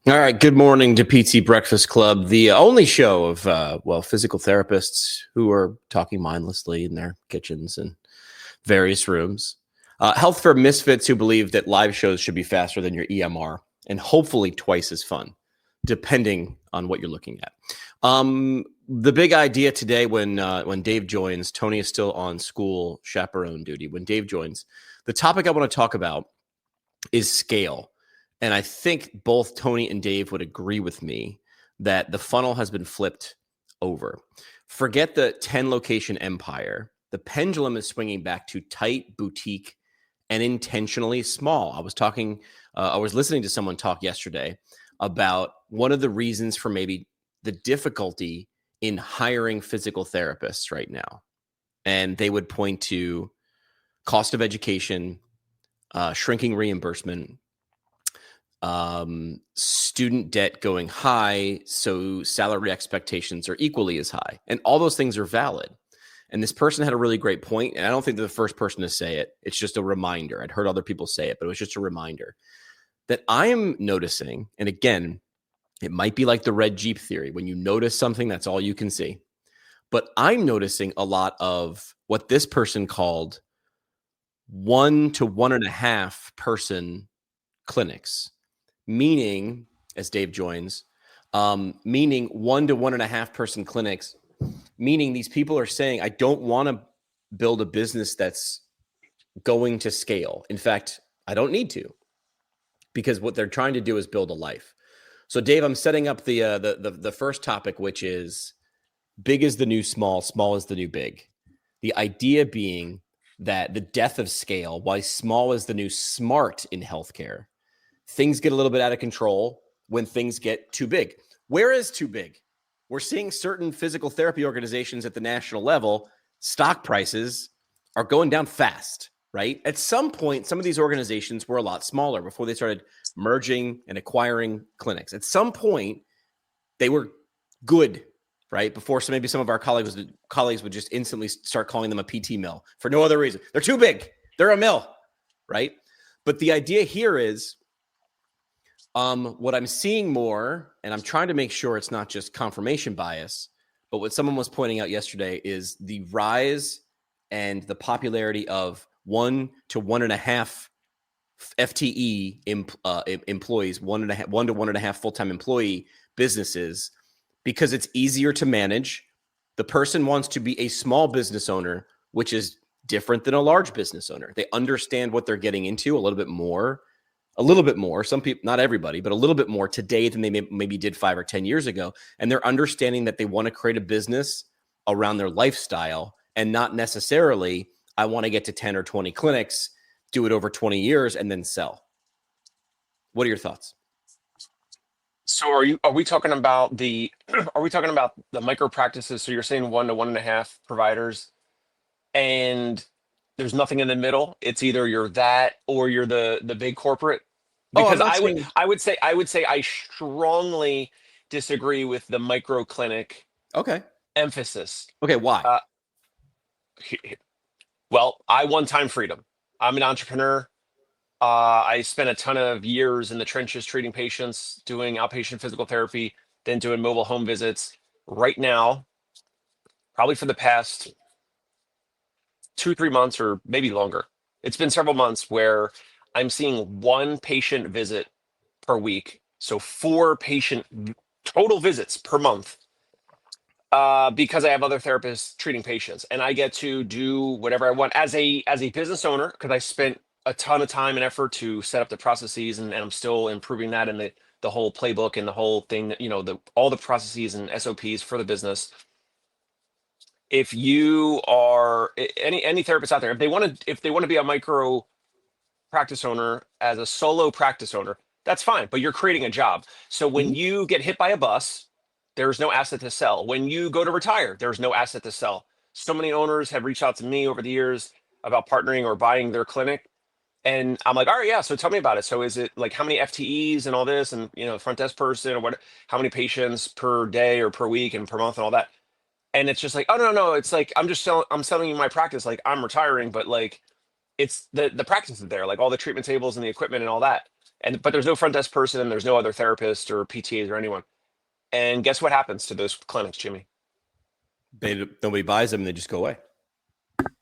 All right. Good morning to PT Breakfast Club, the only show of, physical therapists who are talking mindlessly in their kitchens and various rooms. Health for misfits who believe that live shows should be faster than your EMR and hopefully twice as fun, depending on what you're looking at. The big idea today when Dave joins, Tony is still on school chaperone duty. When Dave joins, the topic I want to talk about is scale. And I think both Tony and Dave would agree with me that the funnel has been flipped over. Forget the 10 location empire. The pendulum is swinging back to tight, boutique, and intentionally small. I was listening to someone talk yesterday about one of the reasons for maybe the difficulty in hiring physical therapists right now. And they would point to cost of education, shrinking reimbursement, student debt going high, so salary expectations are equally as high. And all those things are valid. And this person had a really great point, and I don't think they're the first person to say it. It's just a reminder. I'd heard other people say it, but it was just a reminder that I am noticing, and again, it might be like the red Jeep theory. When you notice something, that's all you can see. But I'm noticing a lot of what this person called 1 to 1.5 person clinics. Meaning, as Dave joins, meaning 1 to 1.5 person clinics, meaning these people are saying, I don't want to build a business that's going to scale. In fact, I don't need to, because what they're trying to do is build a life. So Dave, I'm setting up the first topic, which is big is the new small, small is the new big. The idea being that the death of scale, why small is the new smart in healthcare. Things get a little bit out of control when things get too big. Where is too big? We're seeing certain physical therapy organizations at the national level, stock prices are going down fast, right? At some point, some of these organizations were a lot smaller before they started merging and acquiring clinics. At some point, they were good, right? Before maybe some of our colleagues would just instantly start calling them a PT mill for no other reason. They're too big. They're a mill, right? But the idea here is, what I'm seeing more, and I'm trying to make sure it's not just confirmation bias, but what someone was pointing out yesterday is the rise and the popularity of 1 to 1.5 FTE employees, 1 to 1.5 full-time employee businesses, because it's easier to manage. The person wants to be a small business owner, which is different than a large business owner. They understand what they're getting into a little bit more. Some people, not everybody, but a little bit more today than they maybe did 5 or 10 years ago. And they're understanding that they want to create a business around their lifestyle and not necessarily, I want to get to 10 or 20 clinics, do it over 20 years and then sell. What are your thoughts? So are we talking about the micro practices? So you're saying 1 to 1.5 providers, and there's nothing in the middle. It's either you're that or you're the big corporate. Oh, I'm Because not saying. I would say I strongly disagree with the micro clinic Okay. emphasis. Okay. Why? Uh, well, I want time freedom. I'm an entrepreneur. I spent a ton of years in the trenches treating patients, doing outpatient physical therapy, then doing mobile home visits. Right now, probably for the past 2, 3 months or maybe longer, it's been several months where I'm seeing 1 patient visit per week. So 4 patient total visits per month, because I have other therapists treating patients, and I get to do whatever I want as a business owner, because I spent a ton of time and effort to set up the processes, and I'm still improving that, and the whole playbook and the whole thing that, all the processes and SOPs for the business. If you are any therapist out there, if they want to be a micro practice owner as a solo practice owner, that's fine, but you're creating a job. So when you get hit by a bus, there's no asset to sell. When you go to retire, there's no asset to sell. So many owners have reached out to me over the years about partnering or buying their clinic. And I'm like, all right, yeah. So tell me about it. So is it like how many FTEs and all this, and front desk person, or what? How many patients per day or per week and per month and all that? And it's just like, oh no, it's like I'm selling you my practice, like I'm retiring, but like it's the practice is there, like all the treatment tables and the equipment and all that. But there's no front desk person, and there's no other therapist or PTAs or anyone. And guess what happens to those clinics, Jimmy? Nobody buys them and they just go away.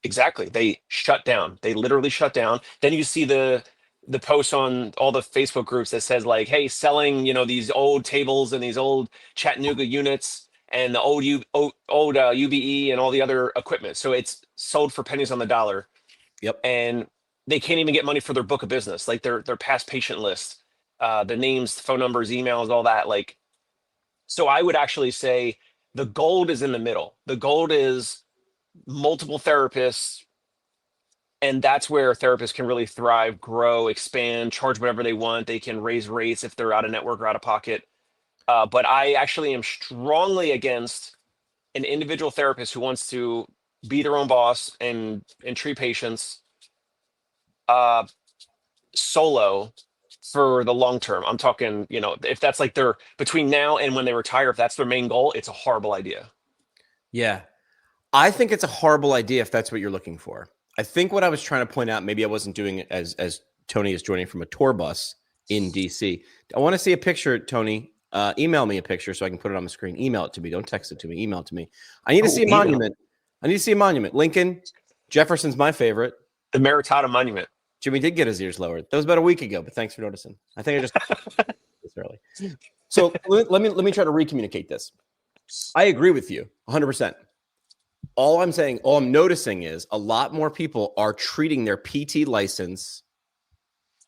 Exactly. They shut down. They literally shut down. Then you see the posts on all the Facebook groups that says like, hey, selling, these old tables and these old Chattanooga units and the old UBE and all the other equipment. So it's sold for pennies on the dollar. Yep. And they can't even get money for their book of business, like their past patient list, the names, phone numbers, emails, all that. Like, so I would actually say the gold is in the middle. The gold is multiple therapists, and that's where therapists can really thrive, grow, expand, charge whatever they want. They can raise rates if they're out of network or out of pocket. But I actually am strongly against an individual therapist who wants to be their own boss and treat patients solo for the long term. I'm talking, if that's like their between now and when they retire, if that's their main goal, it's a horrible idea. Yeah. I think it's a horrible idea if that's what you're looking for. I think what I was trying to point out, maybe I wasn't doing it as Tony is joining from a tour bus in DC. I want to see a picture, Tony. Email me a picture so I can put it on the screen. Email it to me. Don't text it to me. Email it to me. I need to see a monument. I need to see a monument. Lincoln, Jefferson's my favorite. The Maritato monument. Jimmy did get his ears lowered. That was about a week ago, but thanks for noticing. I think I just this early. So let me try to recommunicate this. I agree with you 100%. All I'm noticing is a lot more people are treating their PT license.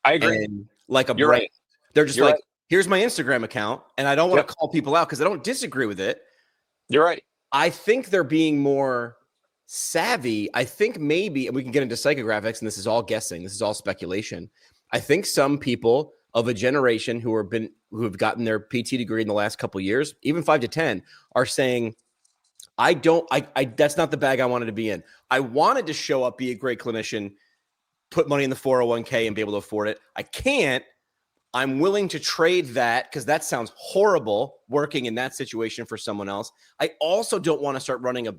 I agree. Like a You're brand. right. They're just You're like, right. Here's my Instagram account, and I don't want to call people out because I don't disagree with it. You're right. I think they're being more savvy. I think maybe, and we can get into psychographics, and this is all guessing. This is all speculation. I think some people of a generation who have gotten their PT degree in the last couple of years, even 5 to 10, are saying, I that's not the bag I wanted to be in. I wanted to show up, be a great clinician, put money in the 401k and be able to afford it. I can't. I'm willing to trade that because that sounds horrible working in that situation for someone else. I also don't want to start running a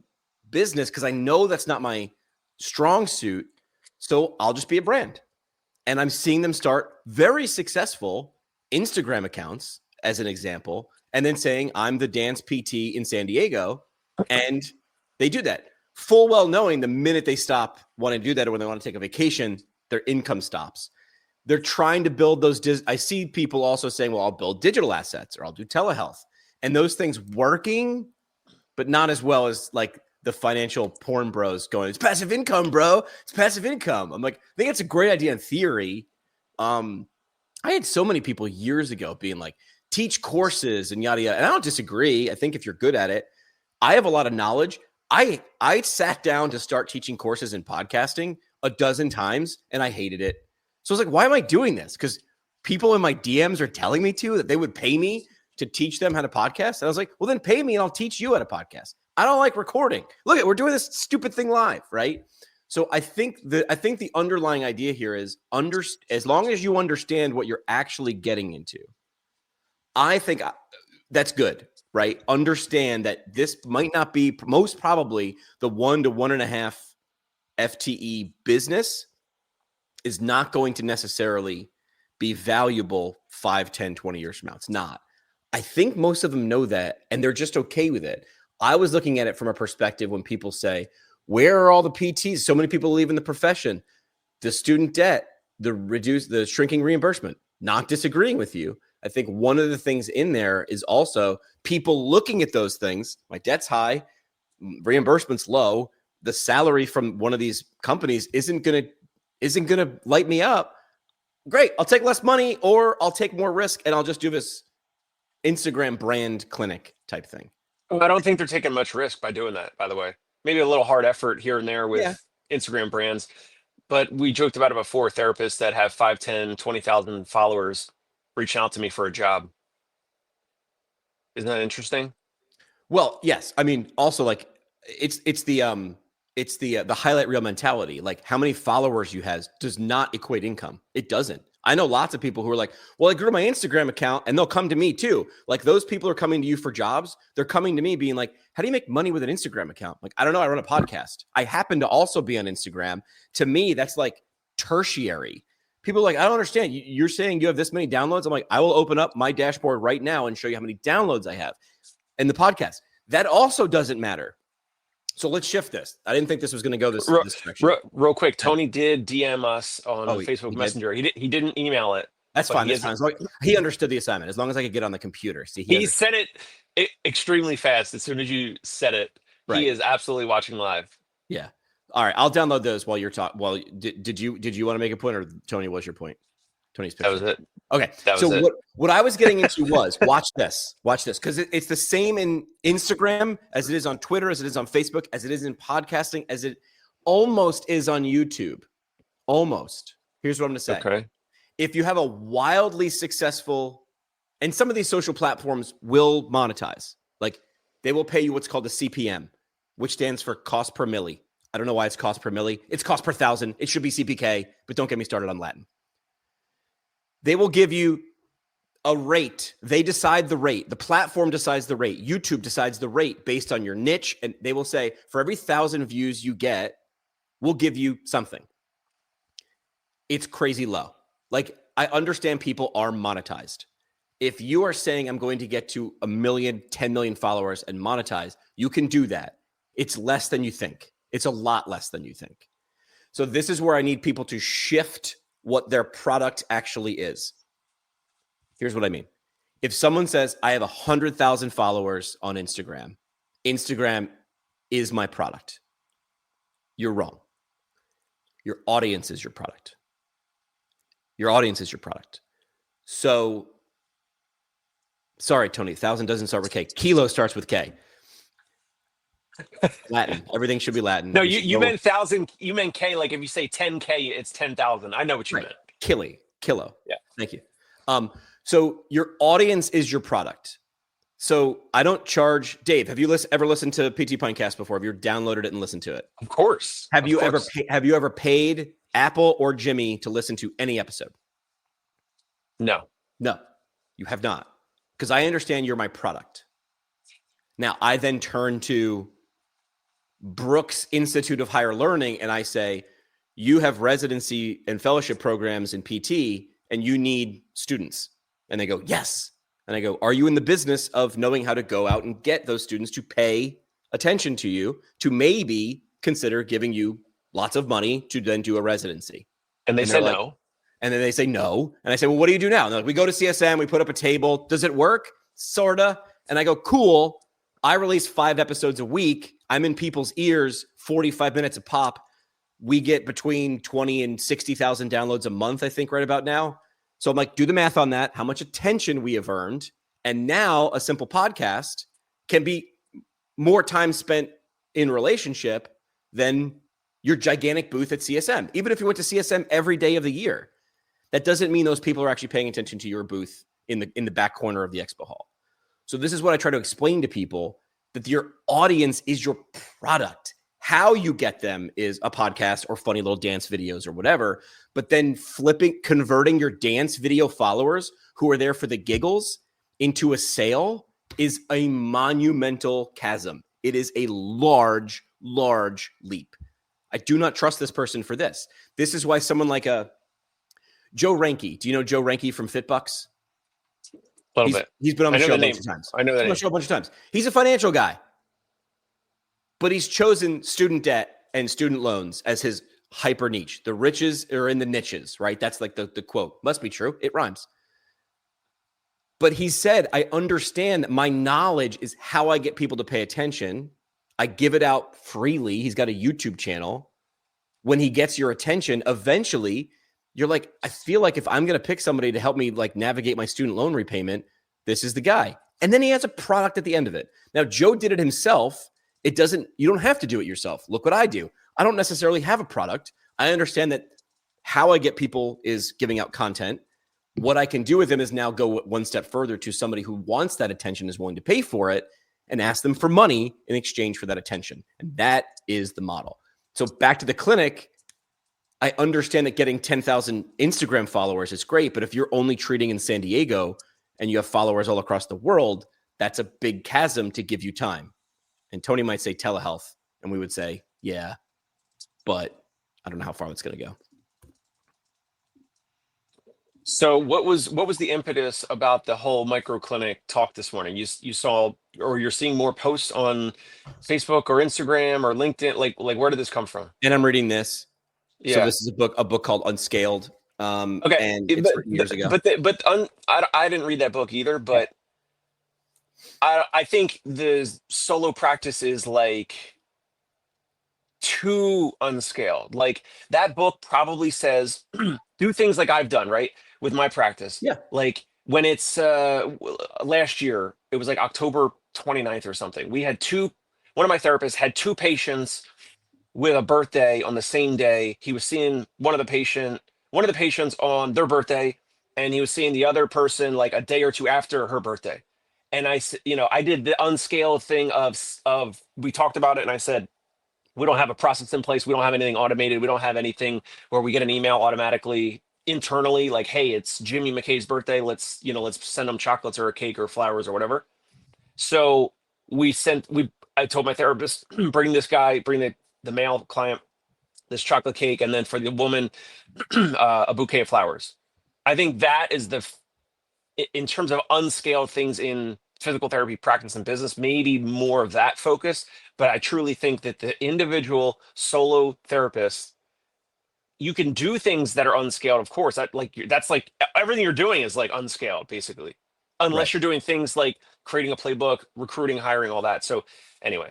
business because I know that's not my strong suit. So I'll just be a brand. And I'm seeing them start very successful Instagram accounts, as an example, and then saying, I'm the dance PT in San Diego. And they do that full well knowing the minute they stop wanting to do that or when they want to take a vacation, their income stops. They're trying to build those. I see people also saying, well, I'll build digital assets or I'll do telehealth, and those things working, but not as well as like the financial porn bros going, it's passive income, bro. It's passive income. I'm like, I think it's a great idea in theory. I had so many people years ago being like, teach courses and yada, yada. And I don't disagree. I think if you're good at it, I have a lot of knowledge. I sat down to start teaching courses in podcasting a dozen times and I hated it. So I was like, why am I doing this? Because people in my DMs are telling me that they would pay me to teach them how to podcast. And I was like, well, then pay me and I'll teach you how to podcast. I don't like recording. Look, we're doing this stupid thing live, right? So I think the underlying idea here is as long as you understand what you're actually getting into, I think that's good, right? Understand that this might not be most probably the 1 to 1.5 FTE business is not going to necessarily be valuable 5, 10, 20 years from now. It's not. I think most of them know that, and they're just okay with it. I was looking at it from a perspective when people say, where are all the PTs? So many people leaving the profession, the student debt, the shrinking reimbursement, not disagreeing with you. I think one of the things in there is also people looking at those things. My debt's high, reimbursement's low. The salary from one of these companies isn't going to light me up. Great. I'll take less money or I'll take more risk and I'll just do this Instagram brand clinic type thing. I don't think they're taking much risk by doing that, by the way. Maybe a little hard effort here and there with Instagram brands. But we joked about it before, therapists that have 5, 10, 20,000 followers reaching out to me for a job. Isn't that interesting? Well, yes. I mean, also like it's the highlight reel mentality. Like how many followers you has does not equate income. It doesn't. I know lots of people who are like, well, I grew my Instagram account and they'll come to me too. Like those people are coming to you for jobs. They're coming to me being like, how do you make money with an Instagram account? Like, I don't know. I run a podcast. I happen to also be on Instagram. To me, that's like tertiary. People are like, I don't understand. You're saying you have this many downloads. I'm like, I will open up my dashboard right now and show you how many downloads I have in the podcast. That also doesn't matter. So let's shift this. I didn't think this was going to go this direction. Real quick, Tony did DM us on Facebook he Messenger. He didn't email it. That's fine. That's fine. He understood the assignment. As long as I could get on the computer. See, he said it extremely fast. As soon as you said it, right. He is absolutely watching live. Yeah. All right. I'll download those while you're talking. Well, did you want to make a point, or Tony? What's your point? Tony's picture. That was it. Okay. So what I was getting into was watch this, because it's the same in Instagram as it is on Twitter, as it is on Facebook, as it is in podcasting, as it almost is on YouTube. Almost. Here's what I'm going to say. Okay. If you have a wildly successful, and some of these social platforms will monetize, like they will pay you what's called a CPM, which stands for cost per milli. I don't know why it's cost per milli. It's cost per thousand. It should be CPK, but don't get me started on Latin. They will give you a rate. They decide the rate. The platform decides the rate. YouTube decides the rate based on your niche. And they will say, for every 1,000 views you get, we'll give you something. It's crazy low. Like, I understand people are monetized. If you are saying I'm going to get to 1 million, 10 million followers and monetize, you can do that. It's less than you think. It's a lot less than you think. So this is where I need people to shift what their product actually is. Here's what I mean. If someone says, I have 100,000 followers on Instagram, Instagram is my product. You're wrong. Your audience is your product. Your audience is your product. So, sorry, Tony, 1,000 doesn't start with K. Kilo starts with K. Latin. Everything should be Latin. No, you meant 1,000. You meant K. Like if you say 10K, it's 10,000. I know what you meant. Kilo. Yeah. Thank you. So your audience is your product. So I don't charge. Dave, have you ever listened to PT Pintcast before? Have you downloaded it and listened to it? Of course. Have you ever paid Apple or Jimmy to listen to any episode? No, you have not. Because I understand you're my product. Now I then turn to Brooks Institute of Higher Learning and I say, you have residency and fellowship programs in PT and you need students. And they go, yes. And I go, are you in the business of knowing how to go out and get those students to pay attention to you, to maybe consider giving you lots of money to then do a residency? And they say no. And then they say no. And I say, well, what do you do now? And they're like, we go to CSM, we put up a table. Does it work? Sorta. And I go, cool. I release 5 episodes a week. I'm in people's ears 45 minutes a pop. We get between 20 and 60,000 downloads a month, I think, right about now. So I'm like, do the math on that, how much attention we have earned. And now a simple podcast can be more time spent in relationship than your gigantic booth at CSM. Even if you went to CSM every day of the year, that doesn't mean those people are actually paying attention to your booth in the back corner of the expo hall. So this is what I try to explain to people, that your audience is your product. How you get them is a podcast or funny little dance videos or whatever, but then converting your dance video followers who are there for the giggles into a sale is a monumental chasm. It is a large, large leap. I do not trust this person for this. This is why someone like Joe Ranke. Do you know Joe Ranke from FitBucks? A little bit. He's been on the show a bunch of times. I know that. He's been on the show a bunch of times. He's a financial guy, but he's chosen student debt and student loans as his hyper niche. The riches are in the niches, right? That's like the quote. Must be true. It rhymes. But he said, I understand that my knowledge is how I get people to pay attention. I give it out freely. He's got a YouTube channel. When he gets your attention, eventually you're like, I feel like if I'm going to pick somebody to help me like navigate my student loan repayment, this is the guy. And then he has a product at the end of it. Now, Joe did it himself. You don't have to do it yourself. Look what I do. I don't necessarily have a product. I understand that how I get people is giving out content. What I can do with them is now go one step further to somebody who wants that attention, is willing to pay for it, and ask them for money in exchange for that attention. And that is the model. So back to the clinic, I understand that getting 10,000 Instagram followers is great, but if you're only treating in San Diego and you have followers all across the world, that's a big chasm to give you time. And Tony might say telehealth, and we would say, yeah, but I don't know how far that's going to go. So what was the impetus about the whole micro clinic talk this morning? You saw, or you're seeing more posts on Facebook or Instagram or LinkedIn? Like where did this come from? And I'm reading this. So Yeah. this is a book called Unscaled, Okay. and it's written years ago. I didn't read that book either, Yeah. but I think the solo practice is like too unscaled. Like that book probably says do things like I've done, right? With my practice. Yeah. Like when it's last year, it was like October 29th or something. We had one of my therapists had two patients with a birthday on the same day. He was seeing one of the patients on their birthday, and he was seeing the other person like a day or two after her birthday. And I did the unscaled thing of we talked about it, and I said, we don't have a process in place. We don't have anything automated. We don't have anything where we get an email automatically internally, like, hey, it's Jimmy McKay's birthday. Let's send them chocolates or a cake or flowers or whatever. So I told my therapist, bring the male client this chocolate cake, and then for the woman, a bouquet of flowers. I think that is in terms of unscaled things in physical therapy practice and business, maybe more of that focus. But I truly think that the individual solo therapist, you can do things that are unscaled, of course. That's like everything you're doing is like unscaled, basically, Right. unless you're doing things like creating a playbook, recruiting, hiring, all that. So anyway,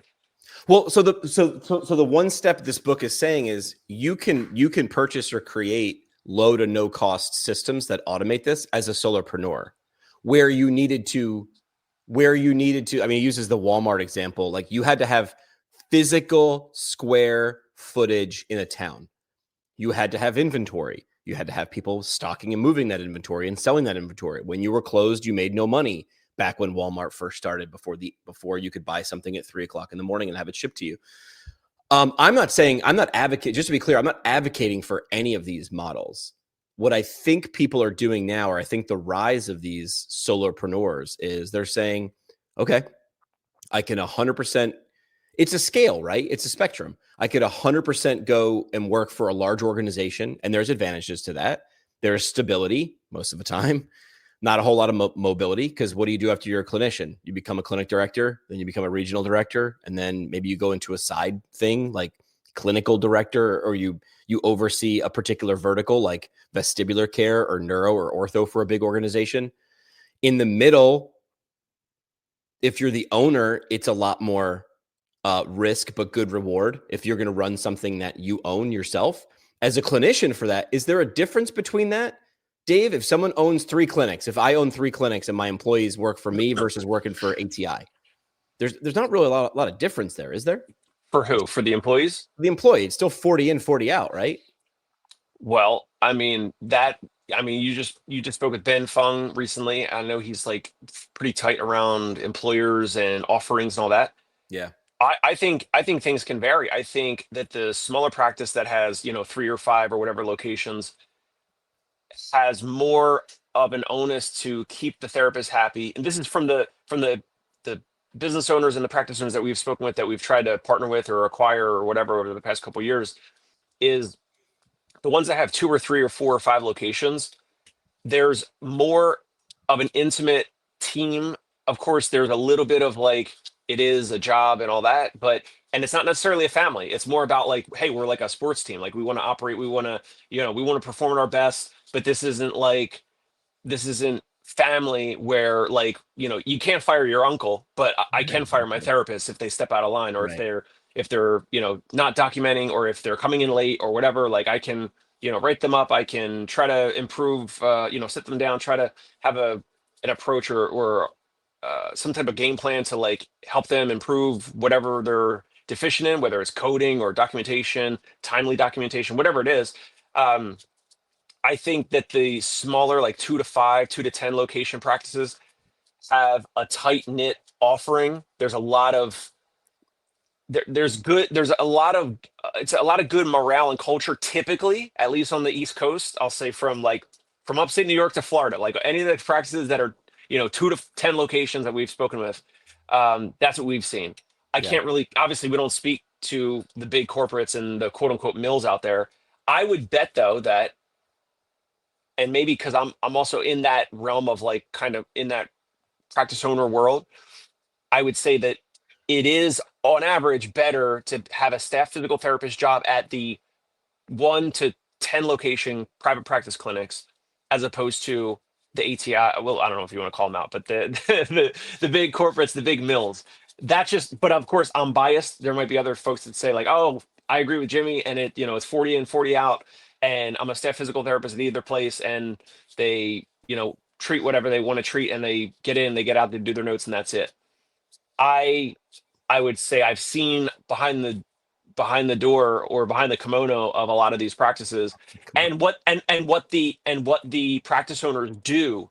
Well, so the one step this book is saying is you can purchase or create low to no cost systems that automate this as a solopreneur, where you needed to I mean, it uses the Walmart example. Like you had to have physical square footage in a town. You had to have inventory. You had to have people stocking and moving that inventory and selling that inventory. When you were closed, you made no money back when Walmart first started, before you could buy something at 3 o'clock in the morning and have it shipped to you. I'm not advocating, just to be clear, I'm not advocating for any of these models. What I think people are doing now, or I think the rise of these solopreneurs, is they're saying, okay, I can 100%, it's a scale, right? It's a spectrum. I could 100% go and work for a large organization, and there's advantages to that. There's stability most of the time, not a whole lot of mobility, because what do you do after you're a clinician? You become a clinic director, then you become a regional director, and then maybe you go into a side thing like clinical director, or you oversee a particular vertical like vestibular care or neuro or ortho for a big organization. In the middle, if you're the owner, it's a lot more risk but good reward if you're going to run something that you own yourself. As a clinician for that, is there a difference between that, Dave? If someone owns 3 clinics, if I own 3 clinics and my employees work for me versus working for ATI, there's not really a lot of difference there, is there? for who? For the employees? The employee, it's still 40 in, 40 out, right? Well, you just spoke with Ben Fung recently. I know he's like pretty tight around employers and offerings and all that. Yeah. I think things can vary. I think that the smaller practice that has, 3 or 5 or whatever locations has more of an onus to keep the therapist happy. And this is from the business owners and the practice owners that we've spoken with, that we've tried to partner with or acquire or whatever over the past couple of years, is the ones that have 2 or 3 or 4 or 5 locations. There's more of an intimate team. Of course, there's a little bit of like, it is a job and all that, and it's not necessarily a family. It's more about like, hey, we're like a sports team. Like we want to operate, we want to perform at our best, but this isn't family where, like, you can't fire your uncle, but I can fire my therapist if they step out of line, or if Right. they're not documenting, or if they're coming in late or whatever. Like I can write them up. I can try to improve, sit them down, try to have an approach, or some type of game plan to like help them improve whatever they're deficient in, whether it's coding or documentation, timely documentation, whatever it is. um, I think that the smaller, like 2 to 5, 2 to 10 location practices have a tight knit offering. There's a lot of there's a lot of it's a lot of good morale and culture, typically, at least on the East Coast. I'll say from upstate New York to Florida, like any of the practices that are 2 to 10 locations that we've spoken with. That's what we've seen. I Yeah. can't really, obviously, we don't speak to the big corporates and the quote unquote mills out there. I would bet though that and maybe because I'm also in that realm of like kind of in that practice owner world, I would say that it is on average better to have a staff physical therapist job at the 1 to 10 location private practice clinics as opposed to the ATI. Well, I don't know if you want to call them out, but the big corporates, the big mills. That's just, but of course I'm biased. There might be other folks that say like, oh, I agree with Jimmy, and it's 40 in, 40 out, and I'm a staff physical therapist at either place, and they, treat whatever they want to treat, and they get in, they get out, they do their notes, and that's it. I I would say I've seen behind the door or behind the kimono of a lot of these practices, and what the practice owners do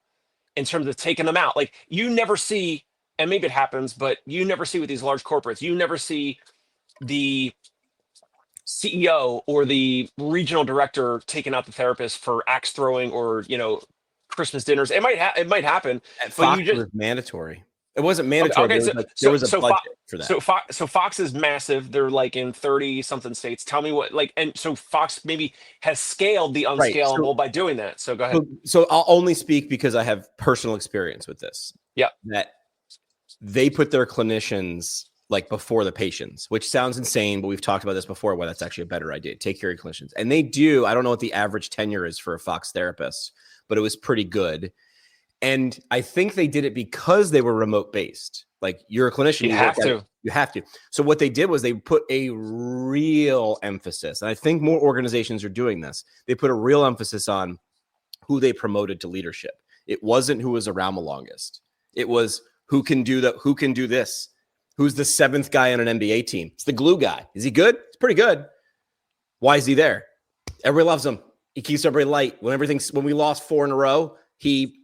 in terms of taking them out. Like you never see, and maybe it happens, but you never see with these large corporates, you never see the CEO or the regional director taking out the therapist for axe throwing or Christmas dinners. It might happen, At but Fox you just was mandatory. It wasn't okay. mandatory. Okay, There was a budget for that. So Fox is massive. They're like in 30 something states. Tell me what, like, and so Fox maybe has scaled the Right. unscalable by doing that. So go ahead. So I'll only speak because I have personal experience with this. Yeah. That they put their clinicians like before the patients, which sounds insane, but we've talked about this before, why that's actually a better idea. Take care of your clinicians. And they do. I don't know what the average tenure is for a Fox therapist, but it was pretty good. And I think they did it because they were remote based. Like you're a clinician, You have to. You have to. So what they did was they put a real emphasis, and I think more organizations are doing this. They put a real emphasis on who they promoted to leadership. It wasn't who was around the longest. It was who can do this. Who's the seventh guy on an NBA team? It's the glue guy. Is he good? It's pretty good. Why is he there? Everybody loves him. He keeps everybody light. When we lost 4 in a row, he,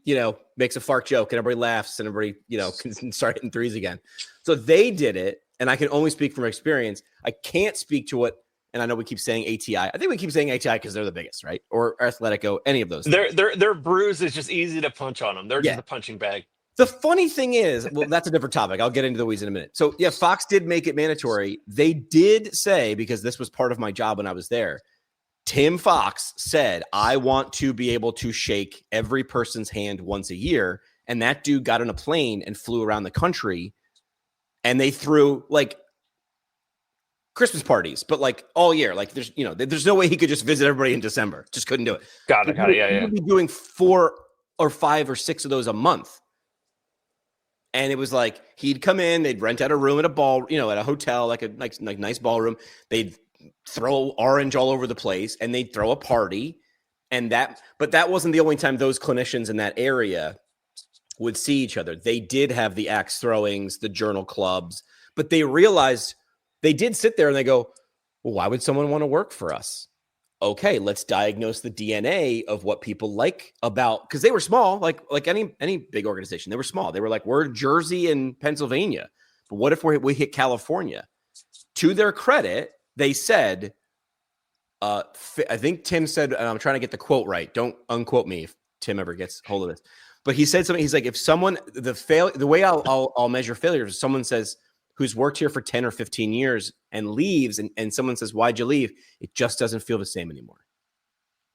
makes a fart joke and everybody laughs and everybody, can start hitting threes again. So they did it. And I can only speak from experience. I can't speak to what, and I know we keep saying ATI. I think we keep saying ATI because they're the biggest, right? Or Athletico, any of those. Their bruise is just easy to punch on them. They're just a punching bag. The funny thing is, well, that's a different topic. I'll get into the weeds in a minute. So yeah, Fox did make it mandatory. They did say, because this was part of my job when I was there, Tim Fox said, I want to be able to shake every person's hand once a year. And that dude got on a plane and flew around the country, and they threw like Christmas parties, but like all year. Like there's no way he could just visit everybody in December. Just couldn't do it. Got it. Yeah. He would be doing 4 or 5 or 6 of those a month. And it was like he'd come in, they'd rent out a room at at a hotel, like a nice ballroom. They'd throw orange all over the place, and they'd throw a party. But that wasn't the only time those clinicians in that area would see each other. They did have the axe throwings, the journal clubs, but they realized they did sit there and they go, well, why would someone want to work for us? Okay, let's diagnose the DNA of what people like about, because they were small, like any big organization. They were small. They were like, we're Jersey and Pennsylvania, but what if we hit California? To their credit, they said, I think Tim said, and I'm trying to get the quote right. Don't unquote me if Tim ever gets hold of this. But he said something. He's like, if someone, the way I'll measure failure is if someone says, who's worked here for 10 or 15 years and leaves, and someone says, why'd you leave? It just doesn't feel the same anymore.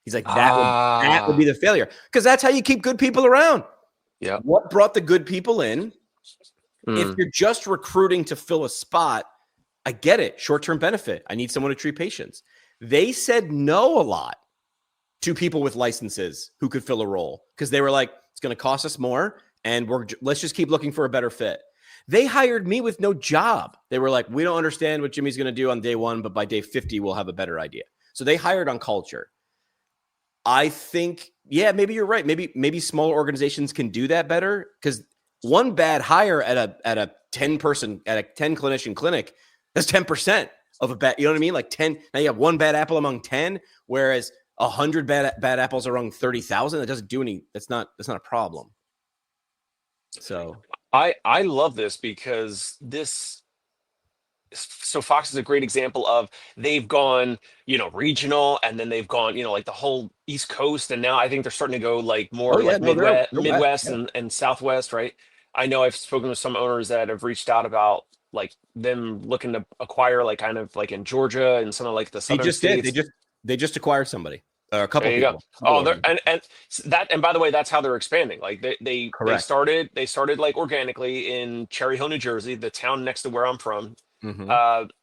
He's like, that would be the failure. Because that's how you keep good people around. Yeah. What brought the good people in? If you're just recruiting to fill a spot, I get it. Short-term benefit. I need someone to treat patients. They said no a lot to people with licenses who could fill a role because they were like, it's going to cost us more, and let's just keep looking for a better fit. They hired me with no job. They were like, we don't understand what Jimmy's going to do on day 1, but by day 50, we'll have a better idea. So they hired on culture. I think, yeah, maybe you're right. Maybe smaller organizations can do that better, because one bad hire at a 10 clinician clinic, that's 10% of a bad, you know what I mean? Like 10. Now you have one bad apple among 10, whereas 100 bad apples among 30,000. That doesn't do any. That's not a problem. So I love this because so Fox is a great example of they've gone, regional, and then they've gone, like the whole East Coast. And now I think they're starting to go like more Midwest, Midwest and Southwest, right? I know I've spoken with some owners that have reached out about like them looking to acquire like kind of like in Georgia and some of like the southern states. They just acquired somebody. A There couple you go. people. Oh, they're and by the way, that's how they're expanding. Like Correct. they started like organically in Cherry Hill, New Jersey, the town next to where I'm from, Hmm.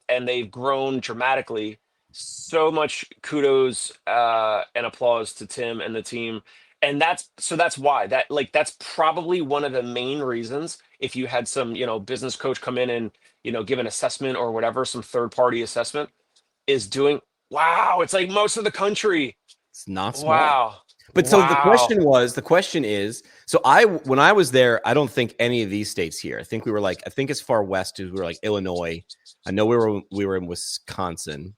and they've grown dramatically. So much kudos and applause to Tim and the team, and that's why that's probably one of the main reasons. If you had some business coach come in and give an assessment or whatever, some third party assessment is doing. Wow, it's like most of the country. It's not small. Wow. But so Wow. the question is, so when I was there, I don't think any of these states here. I think as far west as we were like Illinois. I know we were in Wisconsin.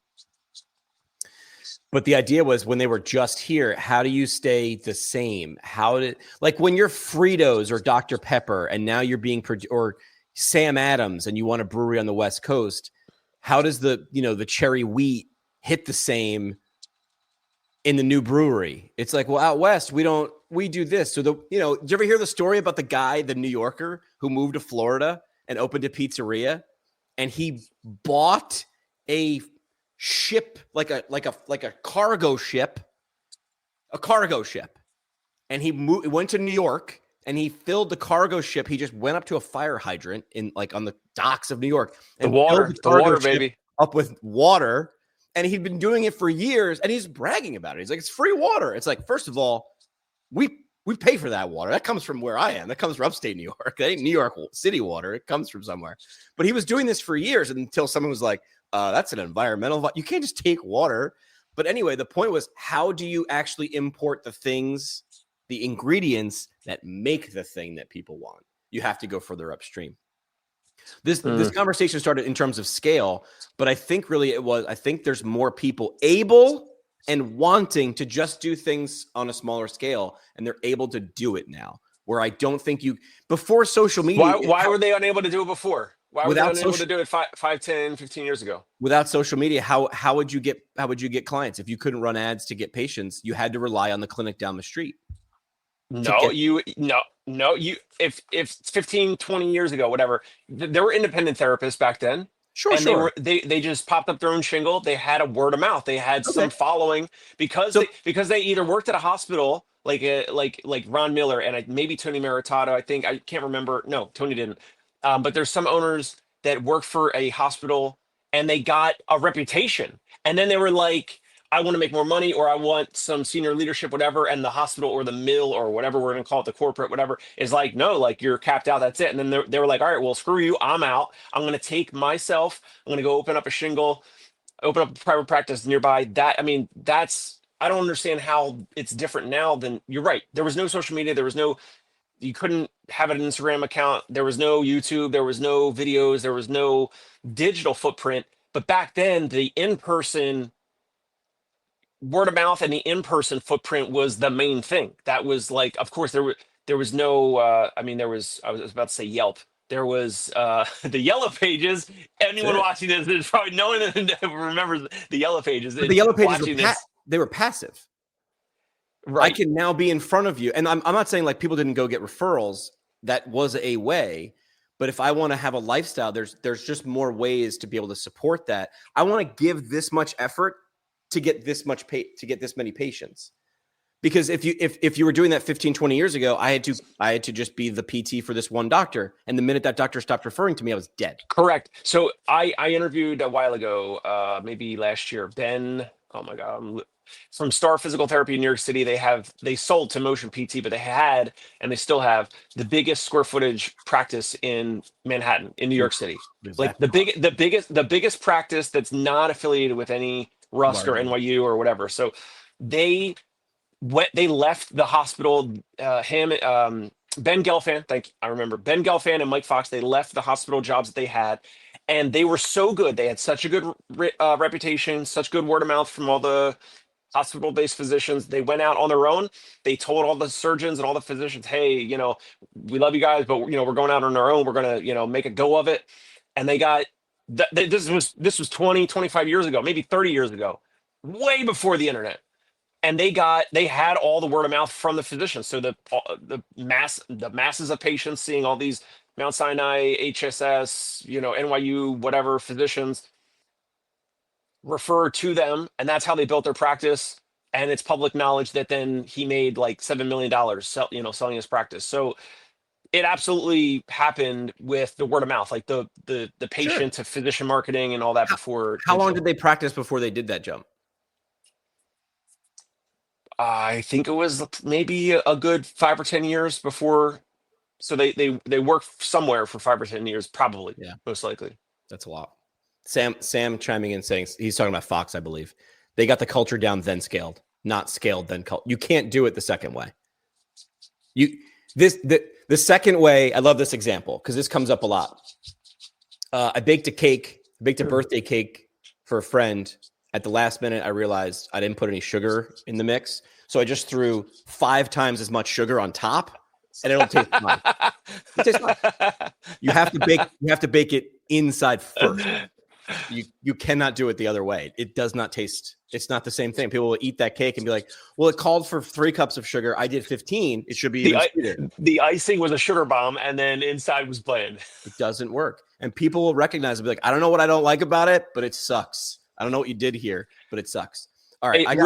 But the idea was when they were just here, how do you stay the same? Like when you're Fritos or Dr. Pepper and now you're or Sam Adams and you want a brewery on the West Coast, how does the cherry wheat hit the same in the new brewery? It's like, well, out west, we do this. So did you ever hear the story about the New Yorker who moved to Florida and opened a pizzeria and he bought a ship, like a cargo ship, and he went to New York and he filled the cargo ship. He just went up to a fire hydrant on the docks of New York The and filled water, the the cargo water, ship baby. up with water. And he'd been doing it for years, and he's bragging about it. He's like, it's free water. It's like, first of all, we pay for that water. That comes from where I am. That comes from upstate New York. That ain't New York City water. It comes from somewhere. But he was doing this for years until someone was like, that's an environmental. You can't just take water. But anyway, the point was, how do you actually import the ingredients that make the thing that people want? You have to go further upstream. This conversation started in terms of scale, but I think really I think there's more people able and wanting to just do things on a smaller scale, and they're able to do it now. Where I don't think before social media. Why were they unable to do it before? Why were they Without unable to do it 5, 10, 15 years ago? Without social media, how would you get clients? If you couldn't run ads to get patients, you had to rely on the clinic down the street. If 15, 20 years ago, whatever, there were independent therapists back then. Sure. They just popped up their own shingle. They had a word of mouth. They had some following because they either worked at a hospital like Ron Miller and maybe Tony Maritato. I can't remember. No, Tony didn't. But there's some owners that worked for a hospital and they got a reputation. And then they were like, I want to make more money, or I want some senior leadership, whatever. And the hospital or the mill or whatever we're going to call it, the corporate, whatever, is like, no, like you're capped out. That's it. And then they were like, all right, well, screw you. I'm out. I'm going to take myself. I'm going to go open up a shingle, open up a private practice nearby. I don't understand how it's different now than you're right. There was no social media. You couldn't have an Instagram account. There was no YouTube. There was no videos. There was no digital footprint. But back then, the in-person word of mouth and the in-person footprint was the main thing. That was like, of course, there was no. I was about to say Yelp. There was the Yellow Pages. Anyone watching this, there's probably no one that remembers the Yellow Pages. But the Yellow Pages they were passive. Right. I can now be in front of you. And I'm not saying like people didn't go get referrals. That was a way. But if I want to have a lifestyle, there's just more ways to be able to support that. I want to give this much effort to get this many patients. Because if you were doing that 15, 20 years ago, I had to just be the PT for this one doctor. And the minute that doctor stopped referring to me, I was dead. Correct. So I interviewed a while ago, maybe last year, Ben. Oh my God. From Star Physical Therapy in New York City. They sold to Motion PT, but they had, and they still have, the biggest square footage practice in Manhattan, in New York City. Like the biggest practice that's not affiliated with any Rusk or NYU or whatever. So they left the hospital, Ben Gelfand, I remember Ben Gelfand and Mike Fox, they left the hospital jobs that they had, and they were so good. They had such a good reputation, such good word of mouth from all the hospital-based physicians. They went out on their own. They told all the surgeons and all the physicians, hey, we love you guys, but we're going out on our own. We're going to, make a go of it. And they got, this was 20, 25 years ago, maybe 30 years ago, way before the internet. And they had all the word of mouth from the physicians. So the masses of patients seeing all these Mount Sinai, HSS, NYU, whatever physicians refer to them, and that's how they built their practice. and it's public knowledge that then he made like $7 million selling his practice. So it absolutely happened with the word of mouth, like the Sure. patient to physician marketing and all that before How long digital. did they practice before they did that jump? I think it was maybe a good 5 or 10 years before. So they worked somewhere for 5 or 10 years, probably. Yeah, Most likely. that's a lot. Sam chiming in saying he's talking about Fox, I believe. They got the culture down, then scaled, not scaled, then you can't do it the second way. The second way. I love this example because this comes up a lot. I baked a birthday cake for a friend. At the last minute, I realized I didn't put any sugar in the mix. So I just threw 5 times as much sugar on top, and it'll taste fine. It tastes fine. You have to bake it inside first. You cannot do it the other way. It does not taste. It's not the same thing. People will eat that cake and be like, "Well, it called for 3 cups of sugar. I did 15. It should be even sweeter." The icing was a sugar bomb, and then inside was bland. It doesn't work, and people will recognize it. Be like, "I don't know what I don't like about it, but it sucks. I don't know what you did here, but it sucks." All right, Hey,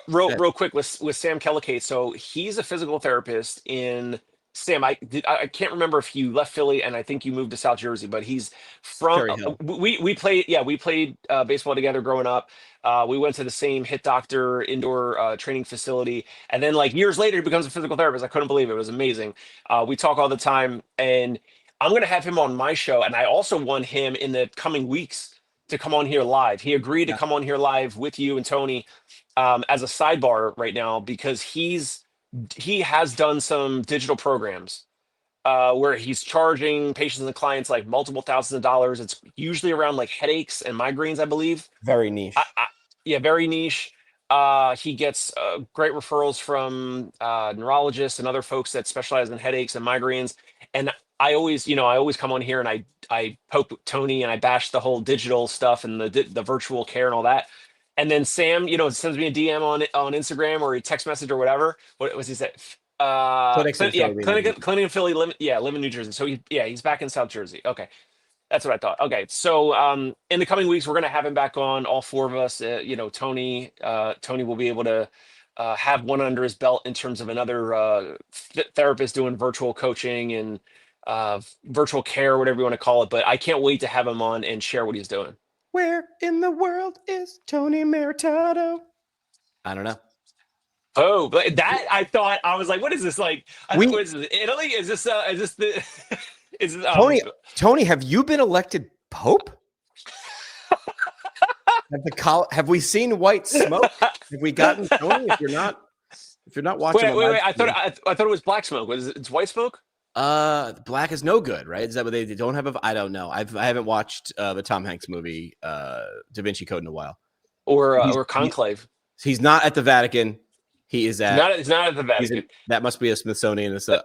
real quick with Sam Kellicate. So he's a physical therapist in Sam. I can't remember if you left Philly and I think you moved to South Jersey, but he's from. We played baseball together growing up. We went to the same Hit Doctor indoor training facility, and then like years later, he becomes a physical therapist. I couldn't believe it. It was amazing. We talk all the time, and I'm gonna have him on my show, and I also want him in the coming weeks to come on here live. He agreed to come on here live with you and Tony as a sidebar right now because he has done some digital programs where he's charging patients and clients like multiple thousands of dollars. It's usually around like headaches and migraines, I believe. Very niche. Yeah, very niche. He gets great referrals from neurologists and other folks that specialize in headaches and migraines. And I always come on here and I poke Tony and I bash the whole digital stuff and the virtual care and all that. And then Sam, sends me a DM on Instagram or a text message or whatever. What was he say? Clinic in Philly, live in New Jersey. So he's back in South Jersey. Okay. That's what I thought. Okay, so in the coming weeks, we're going to have him back on, all 4 of us. Tony will be able to have one under his belt in terms of another therapist doing virtual coaching and virtual care, whatever you want to call it. But I can't wait to have him on and share what he's doing. Where in the world is Tony Maritato? I don't know. Oh, but that I was like, what is this like? What is this? Italy? Is this the? Tony, have you been elected Pope? Have we seen white smoke? Have we gotten Tony? If you're not watching, wait. I thought it was black smoke. It's white smoke? Black is no good, right? Is that what they don't have? I don't know. I haven't watched the Tom Hanks movie, Da Vinci Code in a while. Or Conclave. He's not at the Vatican. He is at. He's not at the Vatican. That must be a Smithsonian. He's the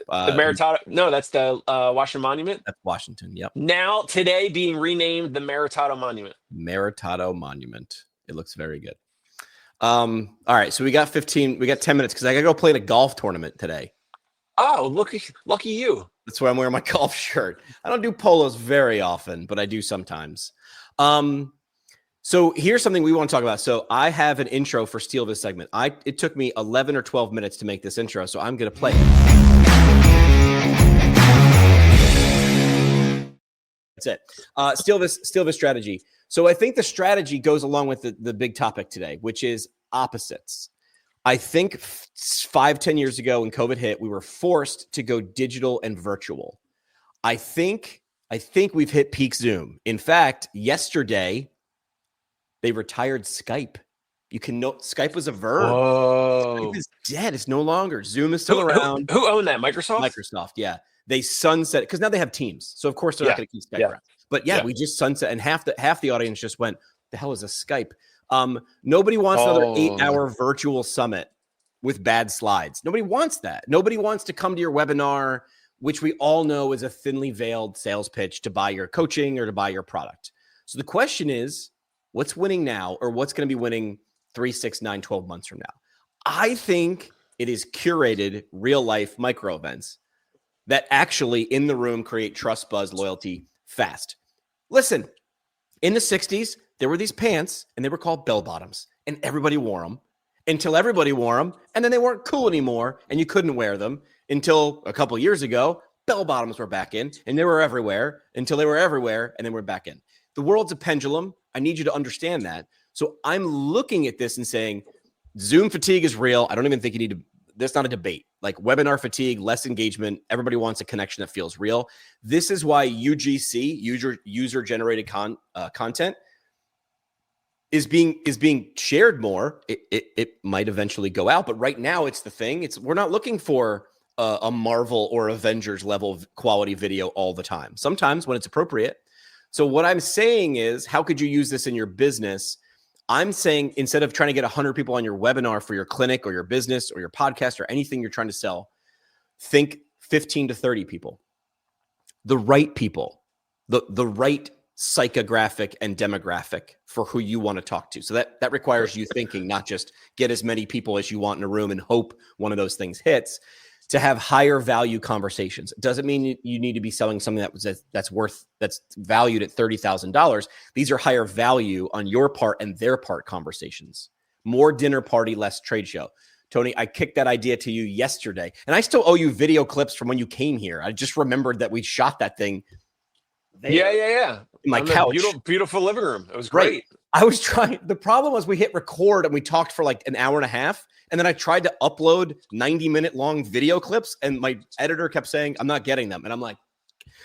Maritato. No, that's the Washington Monument. That's Washington. Yep. Now today being renamed the Maritato Monument. Maritato Monument. It looks very good. All right, so we got 10 minutes because I gotta go play in a golf tournament today. Oh, lucky you. That's why I'm wearing my golf shirt. I don't do polos very often, but I do sometimes. So here's something we want to talk about. So I have an intro for Steal This segment. It took me 11 or 12 minutes to make this intro, so I'm going to play it. That's it. Steal this strategy. So I think the strategy goes along with the big topic today, which is opposites. I think 5-10 years ago when COVID hit, we were forced to go digital and virtual. I think we've hit peak Zoom. In fact, yesterday, they retired Skype. Skype was a verb. Whoa. Skype is dead. It's no longer. Zoom is still around. Who owned that? Microsoft? Microsoft, yeah. They sunset because now they have Teams. So of course they're not going to keep Skype around. But we just sunset, and half the audience just went, "The hell is a Skype?" Nobody wants another 8-hour virtual summit with bad slides. Nobody wants that. Nobody wants to come to your webinar, which we all know is a thinly veiled sales pitch to buy your coaching or to buy your product. So the question is, what's winning now, or what's going to be winning 3, 6, 9, 12 months from now? I think it is curated real life micro events that actually in the room create trust, buzz, loyalty fast. Listen, in the 60s, there were these pants and they were called bell bottoms and everybody wore them. until everybody wore them, and then they weren't cool anymore, and you couldn't wear them until a couple years ago. Bell bottoms were back in, and they were everywhere until they were everywhere, and then we're back in. The world's a pendulum. I need you to understand that. So I'm looking at this and saying, Zoom fatigue is real. I don't even think you need to. There's not a debate. Like webinar fatigue, less engagement. Everybody wants a connection that feels real. This is why UGC, user generated content, is being shared more. It might eventually go out, but right now it's the thing. We're not looking for a Marvel or Avengers level of quality video all the time. Sometimes when it's appropriate. So what I'm saying is, how could you use this in your business? I'm saying instead of trying to get 100 people on your webinar for your clinic or your business or your podcast or anything you're trying to sell, think 15 to 30 people, the right people, the right psychographic and demographic for who you want to talk to. So that requires you thinking, not just get as many people as you want in a room and hope one of those things hits. To have higher value conversations. It doesn't mean you need to be selling something that's valued at $30,000. These are higher value on your part and their part conversations. More dinner party, less trade show. Tony, I kicked that idea to you yesterday, and I still owe you video clips from when you came here. I just remembered that we shot that thing there. Yeah. In my couch. Beautiful living room. It was great. Right. I was trying. The problem was we hit record and we talked for like an hour and a half. And then I tried to upload 90-minute long video clips, and my editor kept saying, I'm not getting them. And I'm like,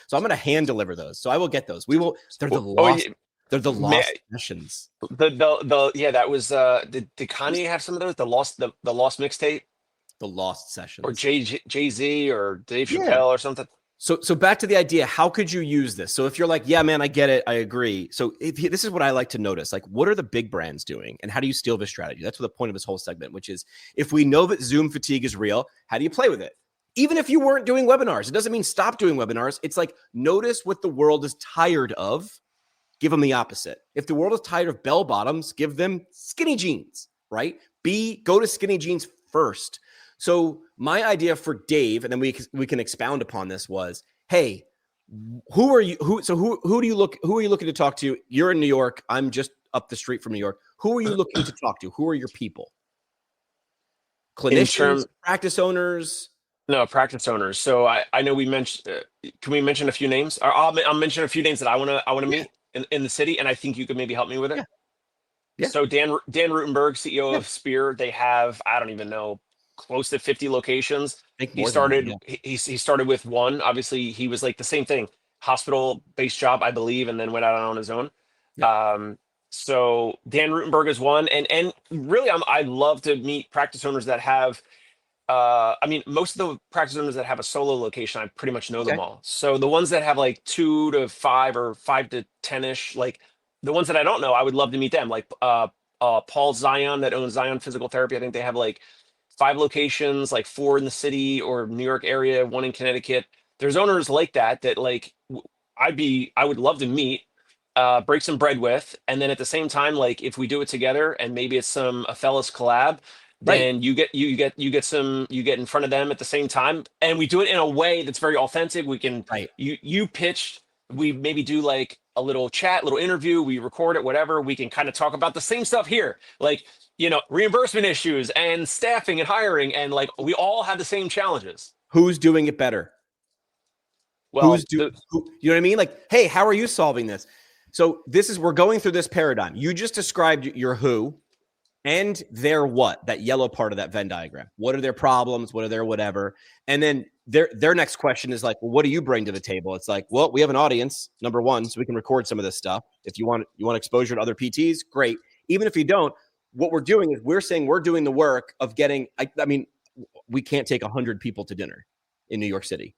so I'm going to hand deliver those. So I will get those. They're the lost. They're the lost sessions. That was, did Kanye have some of those? The lost mixtape? The lost sessions. Or Jay-Z or Dave Chappelle or something. So back to the idea, how could you use this? So if you're like, yeah, man, I get it. I agree. So this is what I like to notice. Like, what are the big brands doing? And how do you steal this strategy? That's what the point of this whole segment, which is if we know that Zoom fatigue is real, how do you play with it? Even if you weren't doing webinars, it doesn't mean stop doing webinars. It's like, notice what the world is tired of. Give them the opposite. If the world is tired of bell bottoms, give them skinny jeans, right? Go to skinny jeans first. So my idea for Dave, and then we can expound upon this, was, hey, who are you? Who are you looking to talk to? You're in New York. I'm just up the street from New York. Who are you looking to talk to? Who are your people? Clinicians, practice owners? No, practice owners. So I know we mentioned. Can we mention a few names? I'll mention a few names that I want to meet in the city, and I think you could maybe help me with it. Yeah. So Dan Rutenberg, CEO of Spear, they have, I don't even know, close to 50 locations. He started with one. Obviously, he was like the same thing, hospital-based job, I believe, and then went out on his own. Yeah. So Dan Rutenberg is one, and really, I love to meet practice owners that have. Most of the practice owners that have a solo location, I pretty much know them all. So the ones that have like 2 to 5 or 5 to 10-ish, like the ones that I don't know, I would love to meet them. Like Paul Zion that owns Zion Physical Therapy. I think they have like 5 locations, like 4 in the city or New York area, 1 in Connecticut. There's owners like that like I would love to meet, break some bread with, and then at the same time, like if we do it together and maybe it's a fellas collab, then you get in front of them at the same time, and we do it in a way that's very authentic. We can you pitch, we maybe do like a little chat, little interview, we record it, whatever. We can kind of talk about the same stuff here, like reimbursement issues and staffing and hiring, and like we all have the same challenges. Who's doing it better? Well, you know what I mean? Like, hey, how are you solving this? So we're going through this paradigm. You just described your who and their what, that yellow part of that Venn diagram. What are their problems? What are their whatever? And then their next question is like, well, what do you bring to the table? It's like, well, we have an audience, number one, so we can record some of this stuff. If you want exposure to other PTs, great. Even if you don't, what we're doing is we're saying we're doing the work of getting, we can't take 100 people to dinner in New York City.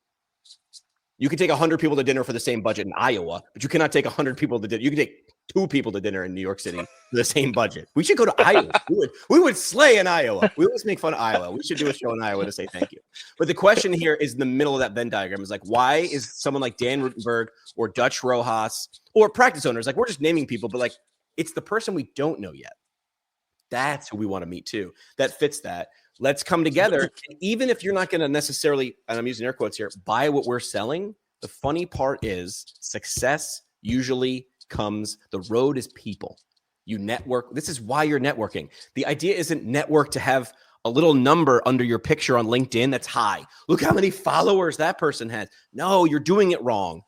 You can take 100 people to dinner for the same budget in Iowa, but you cannot take 100 people to dinner. You can take 2 people to dinner in New York City for the same budget. We should go to Iowa. We would slay in Iowa. We always make fun of Iowa. We should do a show in Iowa to say thank you. But the question here is in the middle of that Venn diagram is like, why is someone like Dan Rutenberg or Dutch Rojas or practice owners, like we're just naming people, but like it's the person we don't know yet. That's who we want to meet too. That fits that. Let's come together. And even if you're not going to necessarily, and I'm using air quotes here, buy what we're selling, the funny part is success usually comes, the road is people. You network. This is why you're networking. The idea isn't network to have a little number under your picture on LinkedIn that's high. Look how many followers that person has. No, you're doing it wrong.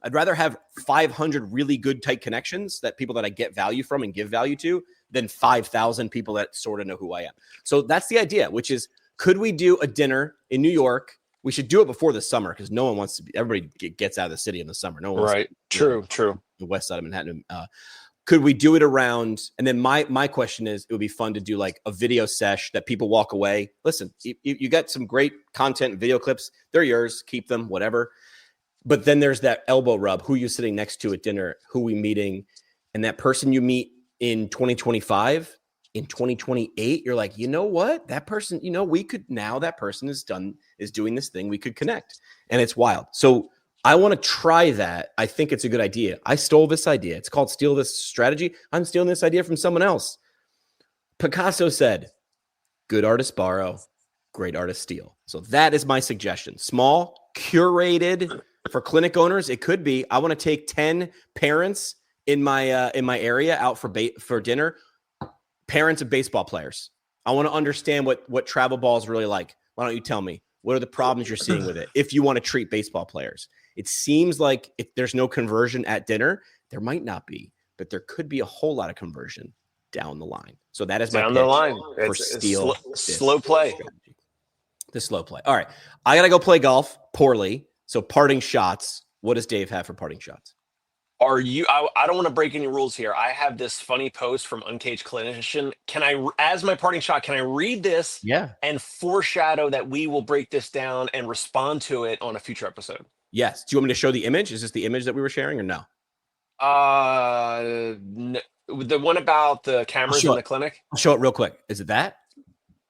I'd rather have 500 really good tight connections, that people that I get value from and give value to, than 5,000 people that sort of know who I am. So that's the idea, which is, could we do a dinner in New York? We should do it before the summer, because no one wants to be, everybody gets out of the city in the summer. No one wants Right. to, True. The west side of Manhattan. Could we do it around? And then my question is, it would be fun to do like a video sesh that people walk away. Listen, you got some great content, video clips. They're yours. Keep them, whatever. But then there's that elbow rub. Who you sitting next to at dinner? Who we meeting? And that person you meet in 2025, in 2028, you're like, you know what? That person, we could now. That person is doing this thing. We could connect, and it's wild. So I want to try that. I think it's a good idea. I stole this idea. It's called steal this strategy. I'm stealing this idea from someone else. Picasso said, good artists borrow, great artists steal. So that is my suggestion. Small, curated for clinic owners. It could be, I want to take 10 parents in my area out for dinner, parents of baseball players. I want to understand what travel ball is really like. Why don't you tell me? What are the problems you're seeing with it? If you want to treat baseball players, it seems like if there's no conversion at dinner, there might not be, but there could be a whole lot of conversion down the line. So that is my Down pitch the line. for It's steal slow play. strategy. The slow play. All right. I got to go play golf poorly. So parting shots. What does Dave have for parting shots? I don't want to break any rules here. I have this funny post from Uncaged Clinician. As my parting shot, can I read this? Yeah. And foreshadow that we will break this down and respond to it on a future episode? Yes. Do you want me to show the image? Is this the image that we were sharing or no? No, the one about the cameras in the clinic. I'll show it real quick. Is it that?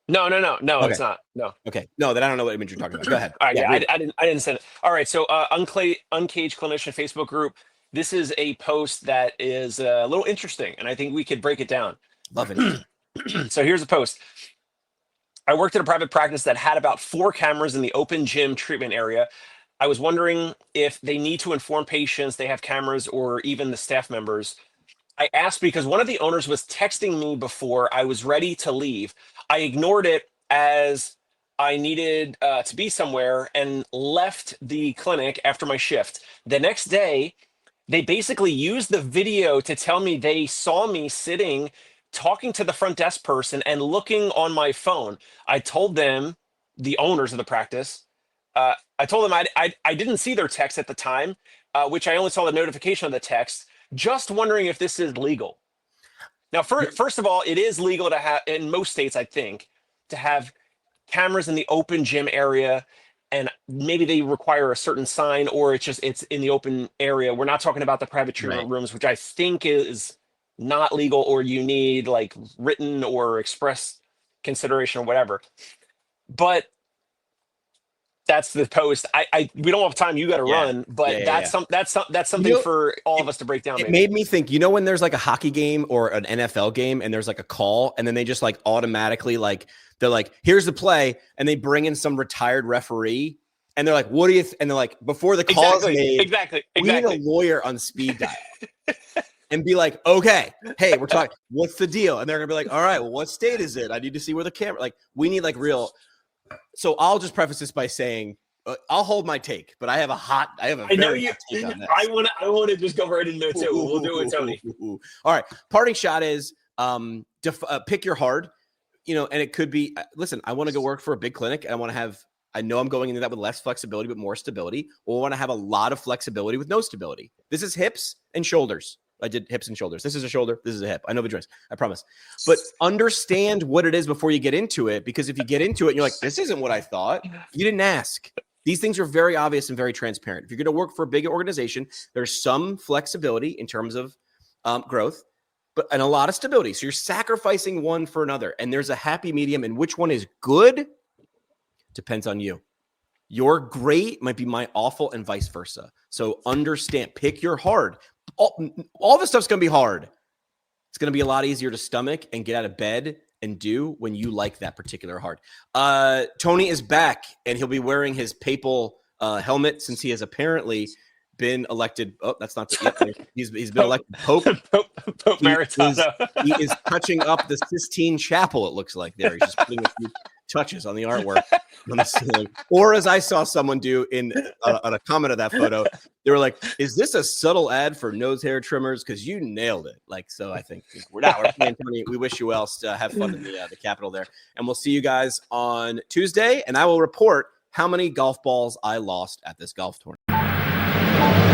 No, Okay. It's not. No. Okay. No, then I don't know what image you're talking about. Go ahead. All right, I didn't send it. All right, so Uncaged Clinician Facebook group. This is a post that is a little interesting, and I think we could break it down. Love it. So here's a post. I worked at a private practice that had about 4 cameras in the open gym treatment area. I was wondering if they need to inform patients they have cameras, or even the staff members. I asked because one of the owners was texting me before I was ready to leave. I ignored it as I needed to be somewhere and left the clinic after my shift. The next day, they basically used the video to tell me they saw me sitting, talking to the front desk person and looking on my phone. I told them, the owners of the practice, I told them I didn't see their text at the time, which I only saw the notification of the text, just wondering if this is legal. Now, first of all, it is legal to have, in most states, I think, to have cameras in the open gym area, and maybe they require a certain sign, or it's in the open area. We're not talking about the private treatment rooms, which I think is not legal, or you need like written or express consideration or whatever. But that's the post. We don't have time. You got to run, but that's something for all of us to break down. It made me think, when there's like a hockey game or an NFL game and there's like a call, and then they just like automatically they're like, here's the play. And they bring in some retired referee and they're like, what do you, and they're like, before the call is made, exactly. We need a lawyer on speed dial and be like, okay, hey, we're talking, what's the deal? And they're going to be like, all right, well, what state is it? I need to see where the camera, we need real. So I'll just preface this by saying, I'll hold my take, but I have a hot take on this. I want to just go right into it too. We'll do it, Tony. All right. Parting shot is pick your hard, and it could be, listen, I want to go work for a big clinic. And I know I'm going into that with less flexibility, but more stability. Or I want to have a lot of flexibility with no stability. This is hips and shoulders. I did hips and shoulders. This is a shoulder. This is a hip. I know the joints. I promise. But understand what it is before you get into it. Because if you get into it and you're like, this isn't what I thought, you didn't ask. These things are very obvious and very transparent. If you're going to work for a big organization, there's some flexibility in terms of growth, and a lot of stability. So you're sacrificing one for another. And there's a happy medium. And which one is good depends on you. Your great might be my awful and vice versa. So understand, pick your hard. All this stuff's going to be hard. It's going to be a lot easier to stomach and get out of bed and do when you like that particular hard. Tony is back, and he'll be wearing his papal helmet since he has apparently been elected. Oh, that's not the. Yep, he's been elected Pope. Pope Maritato. He is touching up the Sistine Chapel. It looks like there. He's just putting a few touches on the artwork on the ceiling. Or as I saw someone do in on a comment of that photo, they were like, "Is this a subtle ad for nose hair trimmers? Because you nailed it." Like, so I think we're playing, Tony. We wish you well. Have fun in the Capitol there, and we'll see you guys on Tuesday. And I will report how many golf balls I lost at this golf tournament.